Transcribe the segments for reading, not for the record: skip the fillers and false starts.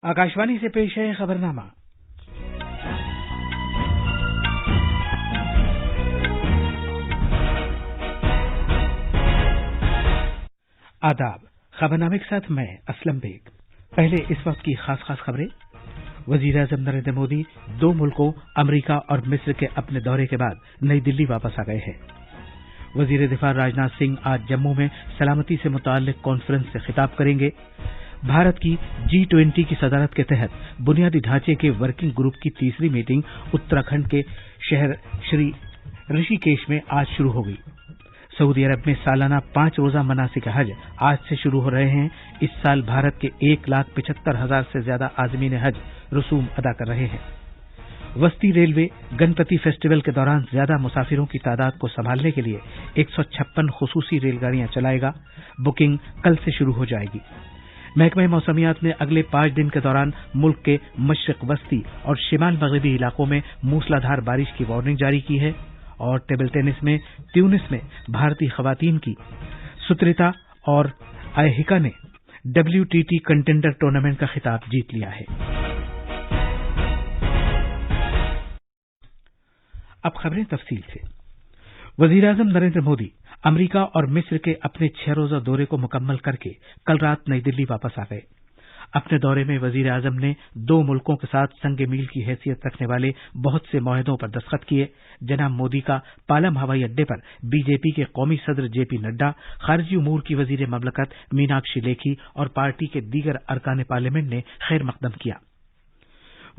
आकाशवाणी से पेश है खबरनामा। आदाब। खबरनामे के साथ मैं असलम बेग। पहले इस वक्त की खास खबरें। वजीर-ए-आज़म नरेंद्र मोदी 2 मुल्कों अमेरिका और मिस्र के अपने दौरे के बाद नई दिल्ली वापस आ गए हैं। वजीर दिफा राजनाथ सिंह आज जम्मू में सलामती से मुताल्लिक कॉन्फ्रेंस से खिताब करेंगे। भारत की G20 की सदारत के तहत बुनियादी ढांचे के वर्किंग ग्रुप की तीसरी मीटिंग उत्तराखंड के शहर श्री ऋषिकेश में आज शुरू हो गई। सऊदी अरब में सालाना 5 रोजा मनासिक हज आज से शुरू हो रहे हैं। इस साल भारत के 1,75,000 से ज्यादा आज़मीन हज रसूम अदा कर रहे हैं। वस्ती रेलवे गणपति फेस्टिवल के दौरान ज्यादा मुसाफिरों की तादाद को संभालने के लिए 156 खुसूसी रेलगाड़ियां चलाएगा। बुकिंग कल से शुरू हो जाएगी। महकमा मौसमियात ने अगले 5 दिन के दौरान मुल्क के मशरिक वस्ती और शिमाल मगरबी इलाकों में मूसलाधार बारिश की वार्निंग जारी की है। और टेबल टेनिस में ट्यूनिस में भारतीय खवातीन की सुत्रिता और आयहिका ने WTT कंटेंडर टूर्नामेंट का खिताब जीत लिया है। अब खबरें तफसील से। वजीर-ए-आज़म नरेंद्र मोदी अमेरिका और मिस्र के अपने 6 रोजा दौरे को मुकम्मल करके कल रात नई दिल्ली वापस आ गए। अपने दौरे में वजीर-ए-आज़म ने 2 मुल्कों के साथ संग मील की हैसियत रखने वाले बहुत से मुआहदों पर दस्तखत किए। जनाब मोदी का पालम हवाई अड्डे पर बीजेपी के कौमी सदर JP नड्डा, खारजी उमूर की वजीर ममलकत मीनाक्षी लेखी और पार्टी के दीगर अरकान पार्लियामेंट ने खैर मकदम किया।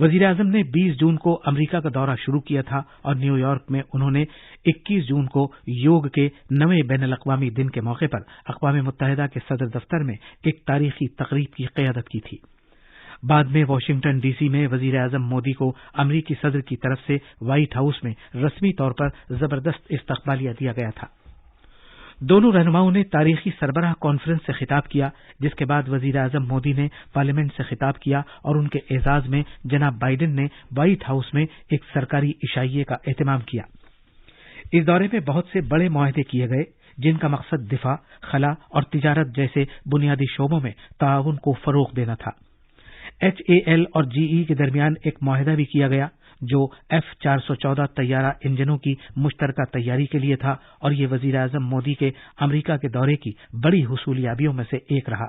वजीर-ए-आज़म ने 20 जून को अमेरिका का दौरा शुरू किया था और न्यूयॉर्क में उन्होंने 21 जून को योग के 9वें बैनुल-अक़वामी दिन के मौके पर अक़वाम मुत्तहिदा के सदर दफ्तर में एक तारीखी तकरीब की क़यादत की थी। बाद में वाशिंगटन DC में वजीर-ए-आज़म मोदी को अमरीकी सदर की तरफ से व्हाइट हाउस में रस्मी तौर पर जबरदस्त इस्तकबालिया दिया गया था। दोनों रहनुमाओं ने तारीखी सरबराह कॉन्फ्रेंस से खिताब किया, जिसके बाद वजीर-ए-आज़म मोदी ने पार्लियामेंट से खिताब किया और उनके एजाज में जनाब बाइडेन ने व्हाइट हाउस में एक सरकारी इशाइये का एहतमाम किया। इस दौरे में बहुत से बड़े मुआहदे किए गए, जिनका मकसद दिफा, खला और तिजारत जैसे बुनियादी शोबों में ताउन को फरोग देना था। HAL और GE के दरमियान एक मुआहदा भी किया गया, जो F-414 तैयारा इंजनों की मुश्तरका तैयारी के लिए था और ये वजीर-ए-आज़म मोदी के अमेरिका के दौरे की बड़ी हुसूलियाबियों में से एक रहा।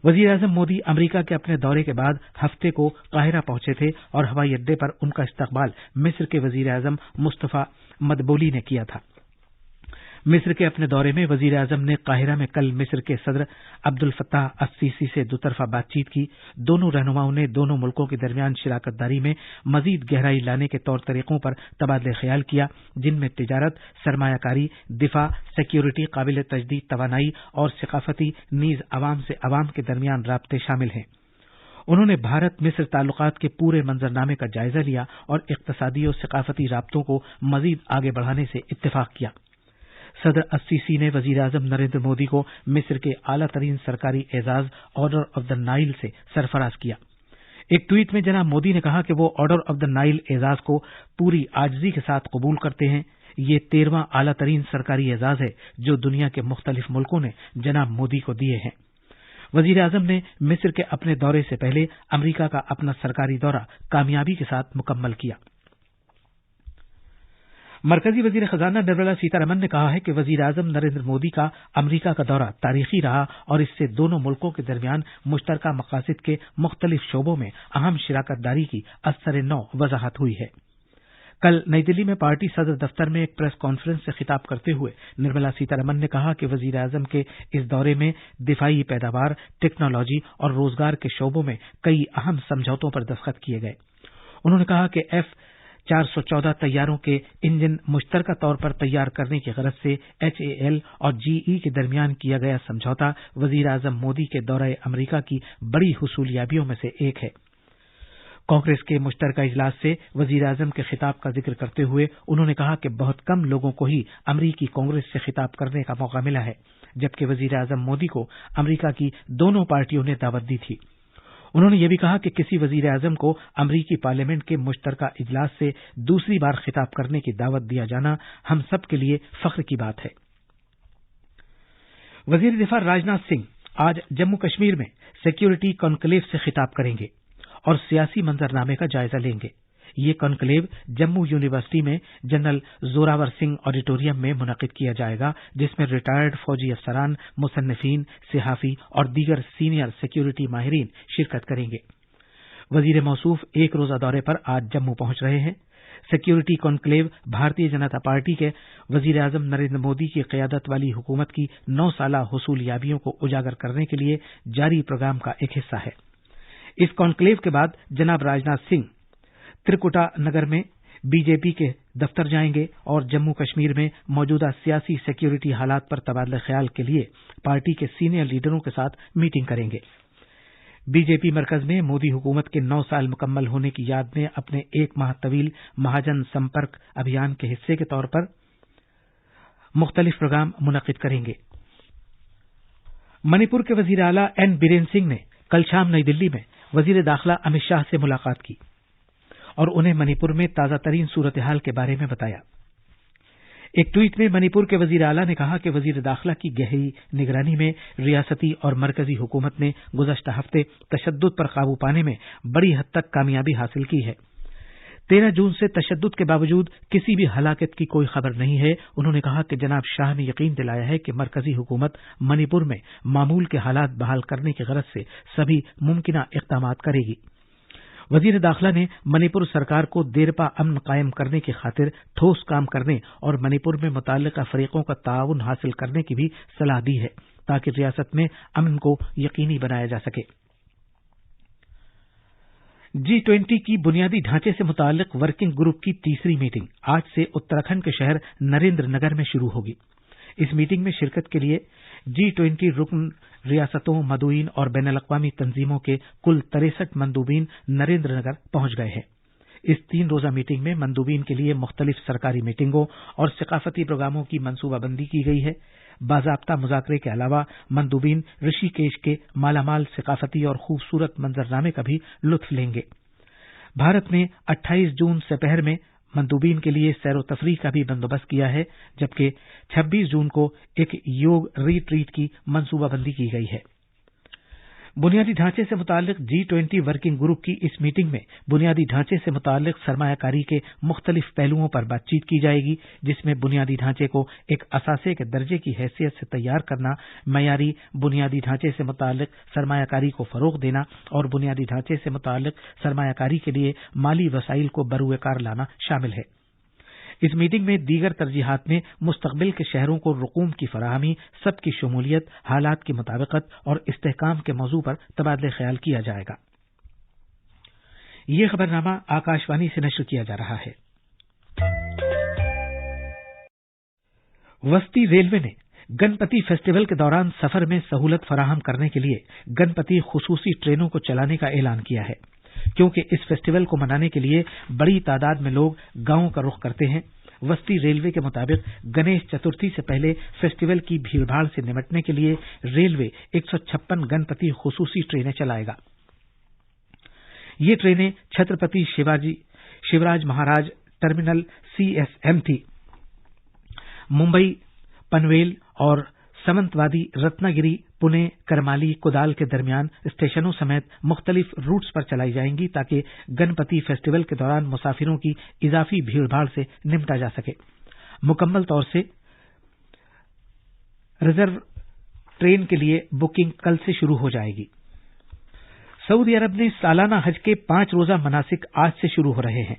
वजीर-ए-आज़म मोदी अमेरिका के अपने दौरे के बाद हफ्ते को काहिरा पहुंचे थे और हवाई अड्डे पर उनका इस्तकबाल मिस्र के वजीर-ए-आज़म मुस्तफा मदबोली ने किया था। मिस्र के अपने दौरे में वजीर-ए-आज़म ने काहिरा में कल मिस्र के सदर अब्दुल फत्ताह अस-सीसी से दुतरफा बातचीत की। दोनों रहनुमाओं ने दोनों मुल्कों के दरमियान शिराकतदारी में मजीद गहराई लाने के तौर तरीकों पर तबादले ख्याल किया, जिनमें तिजारत, सरमायाकारी, दिफा, सिक्योरिटी, काबिल तजदीद तवानाई और सकाफती नीज अवाम से अवाम के दरमियान राब्ते शामिल हैं। उन्होंने भारत मिस्र ताल्लुकात के पूरे मंजरनामे का जायजा लिया और इक्तसादी और सकाफती राब्तों को मजीद आगे बढ़ाने से इत्तेफाक किया। सदर अस-सीसी ने वजीर-ए-आज़म नरेंद्र मोदी को मिस्र के आला तरीन सरकारी एजाज ऑर्डर ऑफ द नाइल से सरफराज किया। एक ट्वीट में जनाब मोदी ने कहा कि वो ऑर्डर ऑफ द नाइल एजाज को पूरी आजिज़ी के साथ कबूल करते हैं। ये 13वां आला तरीन सरकारी एजाज है जो दुनिया के मुख्तलिफ मुल्कों ने जनाब मोदी को दिए हैं। वजीर-ए-आज़म ने मिस्र के अपने दौरे से पहले अमेरिका का अपना सरकारी दौरा कामयाबी के साथ मुकम्मल किया। मरकजी वजीर खजाना निर्मला सीतारमन ने कहा है कि वजीर-ए-आज़म नरेंद्र मोदी का अमेरिका का दौरा तारीखी रहा और इससे दोनों मुल्कों के दरमियान मुश्तरका मकासद के मुख्तलिफ शोबों में अहम शिराकतदारी की असर-ए-नौ वजाहत हुई है। कल नई दिल्ली में पार्टी सदर दफ्तर में एक प्रेस कॉन्फ्रेंस से खिताब करते हुए निर्मला सीतारमन ने कहा कि वजीर-ए-आज़म के इस दौरे में दिफाई पैदावार, टेक्नोलॉजी और रोजगार के शोबों में कई अहम समझौतों पर दस्तखत किए गए। उन्होंने कहा कि F-414 तैयारों के इंजन मुश्तरका तौर पर तैयार करने की गरज से HAL और GE के दरमियान किया गया समझौता वजीर-ए-आज़म मोदी के दौरे अमेरिका की बड़ी हुसूलियाबियों में से एक है। कांग्रेस के मुश्तरका इजलास से वजीर-ए-आज़म के खिताब का जिक्र करते हुए उन्होंने कहा कि बहुत कम लोगों को ही अमरीकी कांग्रेस से खिताब करने का मौका मिला है, जबकि वजीर-ए-आज़म मोदी को अमरीका की दोनों पार्टियों ने दावत दी थी। उन्होंने ये भी कहा कि किसी वजीर-ए-आज़म को अमरीकी पार्लियामेंट के मुश्तरका इजलास से दूसरी बार खिताब करने की दावत दिया जाना हम सब के लिए फख्र की बात है। वजीर दिफा राजनाथ सिंह आज जम्मू कश्मीर में सिक्योरिटी कॉन्क्लेव से खिताब करेंगे और सियासी मंजरनामे का जायजा लेंगे। ये कॉन्क्लेव जम्मू यूनिवर्सिटी में जनरल जोरावर सिंह ऑडिटोरियम में मुनक्किद किया जाएगा, जिसमें रिटायर्ड फौजी अफसरान, मुसन्निफीन, सहाफ़ी और दीगर सीनियर सिक्योरिटी माहिरीन शिरकत करेंगे। वजीर मौसूफ एक रोजा दौरे पर आज जम्मू पहुंच रहे हैं। Security conclave Bharatiya Janata party के वजीर आजम नरेंद्र मोदी की क़यादत वाली हुकूमत की 9 साला हुसूलियाबियों को उजागर करने के लिए जारी प्रोग्राम का एक हिस्सा है। इस कॉन्क्लेव के बाद जनाब राजनाथ सिंह त्रिकुटा नगर में बीजेपी के दफ्तर जाएंगे और जम्मू कश्मीर में मौजूदा सियासी सिक्योरिटी हालात पर तबादला ख्याल के लिए पार्टी के सीनियर लीडरों के साथ मीटिंग करेंगे। बीजेपी मरकज में मोदी हुकूमत के 9 साल मुकम्मल होने की याद में अपने 1 माह तवील महाजन संपर्क अभियान के हिस्से के तौर पर मुख्तलिफ प्रोग्राम मुनक्किद करेंगे। मणिपुर के वजीर आला एन बीरेन सिंह ने कल शाम नई दिल्ली में वजीर दाखिला अमित शाह से मुलाकात की और उन्हें मणिपुर में ताजा तरीन सूरत हाल के बारे में बताया। एक ट्वीट में मणिपुर के वजीर आला ने कहा कि वजीर दाखिला की गहरी निगरानी में रियासती और मरकजी हुकूमत ने गुज़श्ता हफ्ते तशद्दुद पर काबू पाने में बड़ी हद तक कामयाबी हासिल की है। 13 जून से तशद्दुद के बावजूद किसी भी हलाकत की कोई खबर नहीं है। उन्होंने कहा कि जनाब शाह ने यकीन दिलाया है कि मरकजी हुकूमत मणिपुर में मामूल के हालात बहाल करने की गरज से सभी मुमकिना इक़दामात करेगी। वजीर दाखिला ने मणिपुर सरकार को देरपा अमन कायम करने की खातिर ठोस काम करने और मणिपुर में मुतल्लिका फरीकों का ताउन हासिल करने की भी सलाह दी है ताकि रियासत में अमन को यकीनी बनाया जा सके। G20 की बुनियादी ढांचे से मुताल्लिक वर्किंग ग्रुप की तीसरी मीटिंग आज से उत्तराखंड के शहर नरेंद्र नगर में शुरू होगी। इस मीटिंग में शिरकत के लिए G20 रुकन रियासतों, मदुईन और बैनुल-अक़वामी तंजीमों के कुल 63 मंदूबीन नरेंद्र नगर पहुंच गए हैं। इस 3 रोजा मीटिंग में मंदूबीन के लिए मुख्तलिफ सरकारी मीटिंगों और सकाफती प्रोग्रामों की मंसूबाबंदी की गई है। बाज़ाब्ता मुज़ाकरे के अलावा मंदूबीन ऋषिकेश के मालामाल सकाफती और खूबसूरत मंजरनामे का भी लुत्फ लेंगे। भारत ने 28 जून दोपहर में मंदूबीन के लिए सैर व तफरीह का भी बंदोबस्त किया है, जबकि 26 जून को एक योग रिट्रीट की मंसूबाबंदी की गई है। बुनियादी ढांचे से मुताल्लिक G20 वर्किंग ग्रुप की इस मीटिंग में बुनियादी ढांचे से मुताल्लिक सरमायाकारी के मुख्तलिफ पहलुओं पर बातचीत की जाएगी, जिसमें बुनियादी ढांचे को एक असासे के दर्जे की हैसियत से तैयार करना, मयारी बुनियादी ढांचे से मुताल्लिक सरमायाकारी को फरोग देना और बुनियादी ढांचे से मुताल्लिक सरमायाकारी के लिए माली वसाइल को बरूए कार लाना शामिल है। इस मीटिंग में दीगर तरजीहात में मुस्तकबिल के शहरों को रुकूम की फराहमी, सबकी शमूलियत, हालात की मुताबिकत और इस्तेहकाम के मौजू पर तबादले ख्याल किया जाएगा। ये खबरनामा आकाशवाणी से नश्र किया जा रहा है। वस्ती रेलवे ने गणपति फेस्टिवल के दौरान सफर में सहूलत फराहम करने के लिए गणपति खुसूसी ट्रेनों को चलाने का ऐलान किया है। क्योंकि इस फेस्टिवल को मनाने के लिए बड़ी तादाद में लोग गांवों का रुख करते हैं, वस्ती रेलवे के मुताबिक गणेश चतुर्थी से पहले फेस्टिवल की भीड़भाड़ से निपटने के लिए रेलवे 156 गणपति खुसूसी ट्रेनें चलाएगा। ये ट्रेनें छत्रपति शिवराज महाराज टर्मिनल CSMT, मुंबई पनवेल और समंतवादी, रत्नागिरी, पुणे, करमाली, कुदाल के दरमियान स्टेशनों समेत मुख्तलिफ रूट्स पर चलाई जाएंगी ताकि गणपति फेस्टिवल के दौरान मुसाफिरों की इजाफी भीड़भाड़ से निपटा जा सके। मुकम्मल तौर से रिजर्व ट्रेन के लिए बुकिंग कल से शुरू हो जाएगी। सऊदी अरब ने सालाना हज के 5 रोजा मनासिक आज से शुरू हो रहे हैं।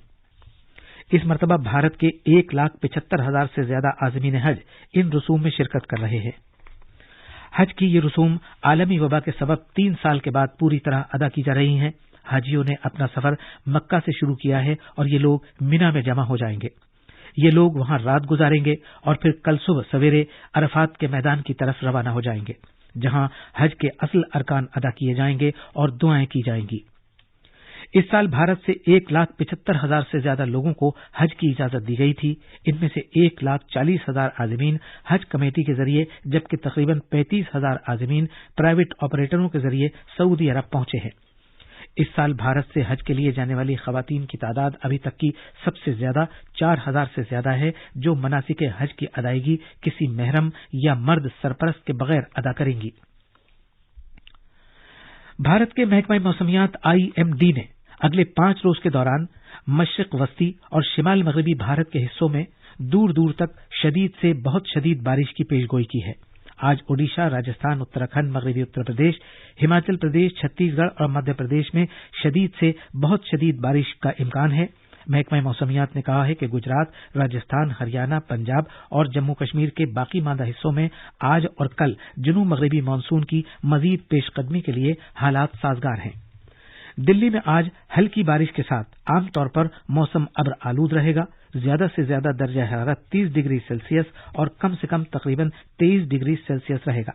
इस मरतबा भारत के 1,75,000 से ज्यादा आज़मीन हज इन रसूम में शिरकत कर रहे हैं। हज की ये रसूम आलमी वबा के सबब 3 साल के बाद पूरी तरह अदा की जा रही हैं। हाजियों ने अपना सफर मक्का से शुरू किया है और ये लोग मिना में जमा हो जाएंगे। ये लोग वहां रात गुजारेंगे और फिर कल सुबह सवेरे अरफात के मैदान की तरफ रवाना हो जाएंगे, जहां हज के असल अरकान अदा किए जाएंगे और दुआएं की जाएंगी। इस साल भारत से 1,75,000 से ज्यादा लोगों को हज की इजाजत दी गई थी। इनमें से 1,40,000 आज़मीन हज कमेटी के जरिए, जबकि तकरीबन 35,000 आज़मीन प्राइवेट ऑपरेटरों के जरिए सऊदी अरब पहुंचे हैं। इस साल भारत से हज के लिए जाने वाली खवातीन की तादाद अभी तक की सबसे ज्यादा 4,000 से ज्यादा है, जो मनासिके हज की अदायगी किसी महरम या मर्द सरपरस्त के बगैर अदा करेंगी। भारत के महकमा मौसमियात IMD ने अगले 5 रोज के दौरान मशरिक वस्ती और शिमाल मगरबी भारत के हिस्सों में दूर दूर तक शदीद से बहुत शदीद बारिश की पेशगोई की है। आज ओडिशा, राजस्थान, उत्तराखंड, मगरबी उत्तर प्रदेश, हिमाचल प्रदेश, छत्तीसगढ़ और मध्य प्रदेश में शदीद से बहुत शदीद बारिश का इम्कान है। महकमा मौसमियात ने कहा है कि गुजरात, राजस्थान, हरियाणा, पंजाब और जम्मू कश्मीर के बाकी मादा हिस्सों में आज और कल जनूब मगरबी मानसून की मजीद पेशकदमी के लिए हालात साजगार हैं। दिल्ली में आज हल्की बारिश के साथ आमतौर पर मौसम अब्र आलूद रहेगा। ज्यादा से ज्यादा दर्जा हरारत 30 डिग्री सेल्सियस और कम से कम तकरीबन 23 डिग्री सेल्सियस रहेगा।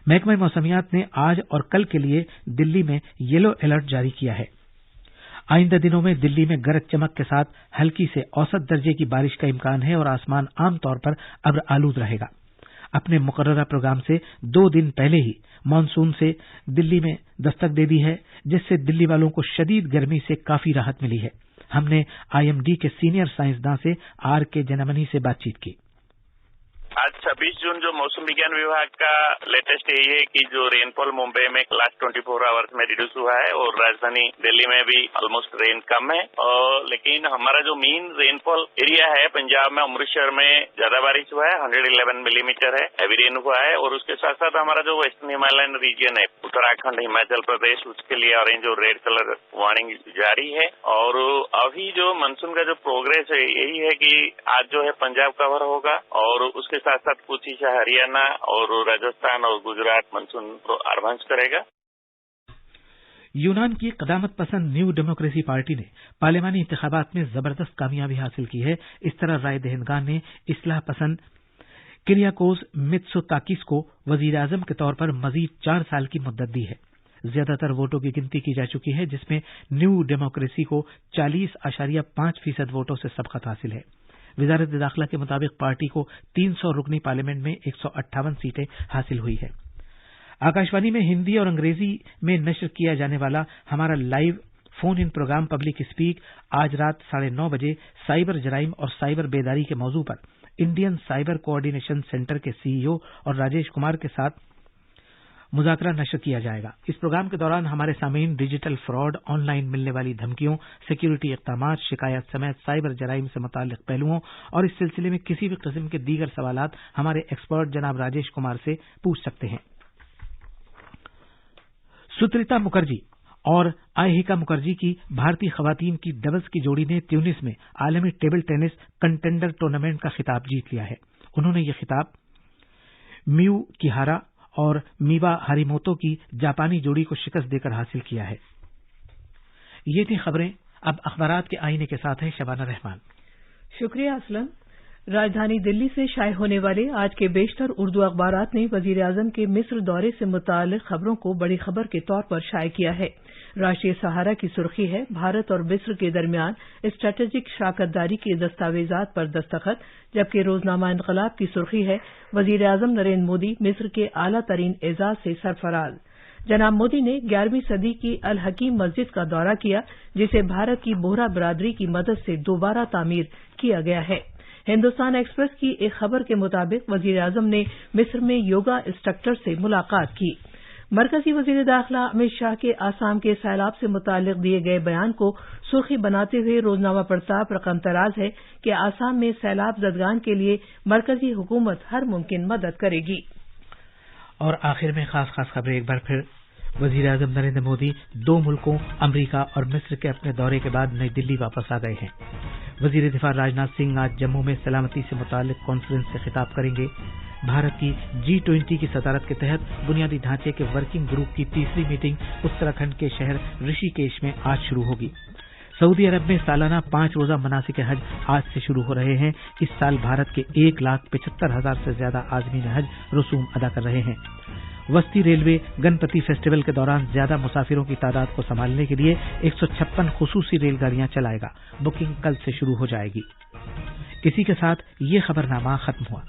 महकमा मौसमियात ने आज और कल के लिए दिल्ली में येलो अलर्ट जारी किया है। आइंदा दिनों में दिल्ली में गरज चमक के साथ हल्की से औसत दर्जे की बारिश का इम्कान है और आसमान आमतौर पर अब्र आलूद रहेगा। अपने मुकर्ररा प्रोग्राम से 2 दिन पहले ही मानसून से दिल्ली में दस्तक दे दी है, जिससे दिल्ली वालों को शदीद गर्मी से काफी राहत मिली है। हमने IMD के सीनियर साइंसदान से RK जनमनी से बातचीत की। आज 26 जून जो मौसम विज्ञान विभाग का लेटेस्ट यही है कि जो रेनफॉल मुंबई में लास्ट 24 आवर्स में रिड्यूस हुआ है और राजधानी दिल्ली में भी ऑलमोस्ट रेन कम है। लेकिन हमारा जो मेन रेनफॉल एरिया है पंजाब में, अमृतसर में ज्यादा बारिश हुआ है, 111 मिलीमीटर है, हैवी रेन हुआ है। और उसके साथ साथ हमारा जो वेस्टर्न हिमालयन रीजन है, उत्तराखंड, हिमाचल प्रदेश, उसके लिए ऑरेंज और रेड कलर वार्निंग जारी है। और अभी जो मानसून का जो प्रोग्रेस है यही है कि आज जो है पंजाब कवर होगा और उसके साथ साथ कुछ हिस्सा हरियाणा और राजस्थान और गुजरात मानसून को एडवांस करेगा। यूनान की कदामत पसंद न्यू डेमोक्रेसी पार्टी ने पार्लियामानी इंतखाबात में जबरदस्त कामयाबी हासिल की है। इस तरह राय दहिंदगान ने इस्लाह पसंद किरियाकोस मित्सोताकिस को वजीर आजम के तौर पर मजीद 4 साल की मुद्दत दी है। ज्यादातर वोटों की गिनती की जा चुकी है, जिसमें न्यू डेमोक्रेसी को 40.5% वोटों से सबकत हासिल है। वजारत दाखिला के मुताबिक पार्टी को 300 रुकनी पार्लियामेंट में 158 सीटें हासिल हुई है। आकाशवाणी में हिंदी और अंग्रेजी में नश्र किया जाने वाला हमारा live phone in program public speak आज रात 9:30 बजे साइबर जराइम और साइबर बेदारी के मौजू पर इंडियन साइबर कोऑर्डिनेशन सेंटर के CEO और राजेश कुमार के साथ मुज़ाकरा नश्र किया जाएगा। इस प्रोग्राम के दौरान हमारे सामीन डिजिटल फ्रॉड, ऑनलाइन मिलने वाली धमकियों, सिक्योरिटी इक़दामात, शिकायत समेत साइबर जराइम से मुताल्लिक़ पहलुओं और इस सिलसिले में किसी भी किस्म के दीगर सवालात हमारे एक्सपर्ट जनाब राजेश कुमार से पूछ सकते हैं। सुत्रिता मुखर्जी और आयहिका मुखर्जी की भारतीय खवातीन की डबल्स की जोड़ी ने ट्यूनिस में आलमी टेबल टेनिस कंटेंडर टूर्नामेंट का खिताब जीत लिया है। उन्होंने ये खिताब मियू किहारा और मीवा हारिमोतो की जापानी जोड़ी को शिकस्त देकर हासिल किया है। ये थी खबरें। अब अखबारात के आईने के साथ है शबाना रहमान। शुक्रिया असलम। राजधानी दिल्ली से शाये होने वाले आज के बेशतर उर्दू अखबारात ने वजीर आजम के मिस्र दौरे से मुताल्लिक खबरों को बड़ी खबर के तौर पर शाये किया है। राष्ट्रीय सहारा की सुर्खी है, भारत और मिस्र के दरमियान स्ट्रेटेजिक शराकतदारी के दस्तावेजात पर दस्तखत, जबकि रोजनामा इनकलाब की सुर्खी है, वजीर आजम नरेंद्र मोदी मिस्र के आला तरीन एजाज से सरफराज। जनाब मोदी ने 11वीं सदी की अल हकीम मस्जिद का दौरा किया, जिसे भारत की बोहरा बरादरी की मदद से दोबारा तामीर किया गया है। हिंदुस्तान एक्सप्रेस की एक खबर के मुताबिक वजीर आजम ने मिस्र में योगा इंस्ट्रक्टर से मुलाकात की। मरकजी वजीर दाखिला अमित शाह के आसाम के सैलाब से मुताल्लिक दिए गए बयान को सुर्खी बनाते हुए रोजनामा प्रताप रकम तराज है कि आसाम में सैलाब जदगान के लिए मरकजी हुकूमत हर मुमकिन मदद करेगी। और आखिर में खास खबरें एक बार फिर। वजीर आजम नरेंद्र मोदी 2 मुल्कों अमरीका और मिस्र के अपने दौरे के बाद नई दिल्ली वापस आ गए हैं। वजीर दिफा राजनाथ सिंह आज जम्मू में सलामती से मुताल्लिक कॉन्फ्रेंस से खिताब करेंगे। भारत की G20 की सदारत के तहत बुनियादी ढांचे के वर्किंग ग्रुप की 3री मीटिंग उत्तराखंड के शहर ऋषिकेश में आज शुरू होगी। सऊदी अरब में सालाना 5 रोजा मनासिक हज आज से शुरू हो रहे हैं। इस साल भारत के 1,75,000 से ज्यादा आज़मीन हज रसूम अदा कर रहे हैं। वस्ती रेलवे गणपति फेस्टिवल के दौरान ज्यादा मुसाफिरों की तादाद को संभालने के लिए 156 खुसूसी रेलगाड़ियां चलाएगा। बुकिंग कल से शुरू हो जाएगी। इसी के साथ ये खबरनामा खत्म हुआ।